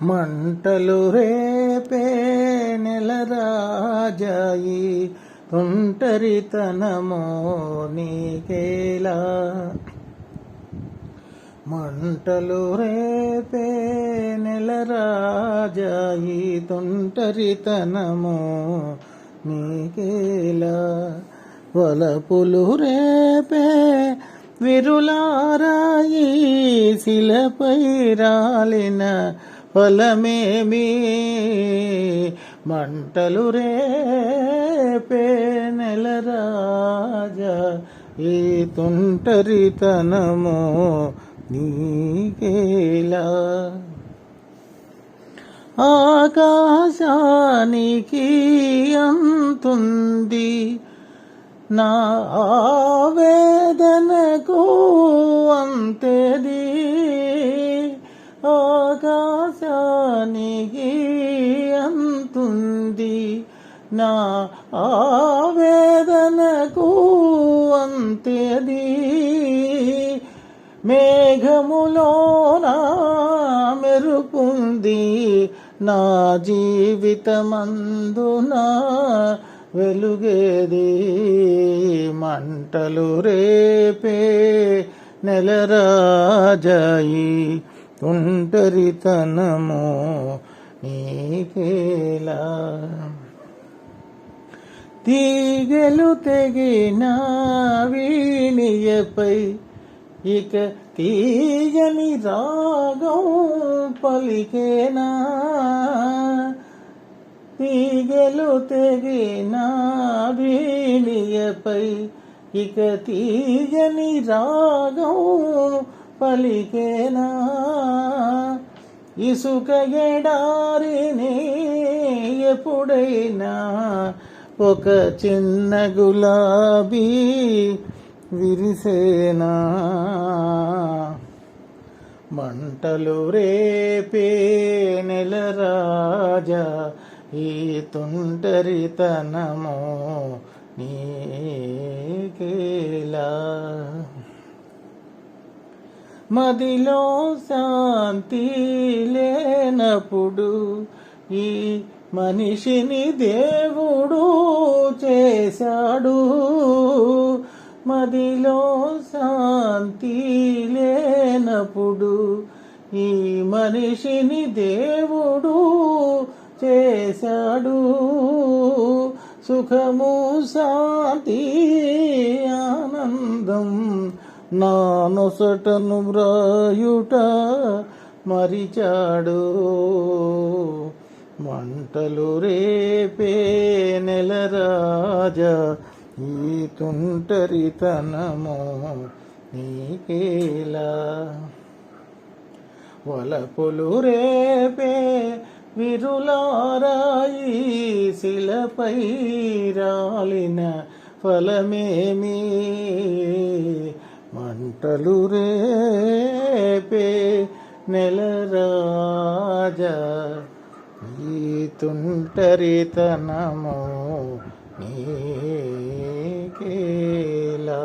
మంటలు రేపే నెలరాజాయి ఒంటరితనమో నీకేలా. మంటలు రేపే నెలరాజాయి ఒంటరితనమో నీకేలా. వలపులు రేపే విరులారాయి శిలపై రాలిన ఫలమేమి. మంటలు రేపే నెలరాజా ఈ తుంటరితనమో నీకేలా. ఆకాశానికి అంతుంది నా ఆవేదనకు అంతేది. ఆకాశానికి అంతుంది నా ఆవేదనకు అంతేది. మేఘములోన మెరుపుంది నా జీవితమందున వెలుగేది. మంటలు రేపే నెలరాజాయి ఒంటరితనమో నీకేలా. తీగలు తెగిన వీణియపై ఇక తీయని రాగం పలికేనా. తీగలు తెగిన వీణియపై ఇక తీయని రాగం పలికేనా. ఇసుక ఎడారిని ఎప్పుడైనా ఒక చిన్న గులాబీ విరిసేనా. మంటలు రేపే నెలరాజా ఈ తుంటరితనమో నీకేలా. మదిలో శాంతి లేనప్పుడు ఈ మనిషిని దేవుడు చేశాడు. మదిలో శాంతి లేనప్పుడు ఈ మనిషిని దేవుడు చేశాడు. సుఖము శాంతి ఆనందం నా నొసటను వ్రాయుట మరిచాడు. మంటలు రేపే నెలరాజా ఈ తుంటరితనమో నీకేలా. వలపులు రేపే విరులారాయి శిలపై రాలిన ఫలమేమి. మంటలు రేపే నెలరాజా ఈ తుంటరితనమో నీకేలా.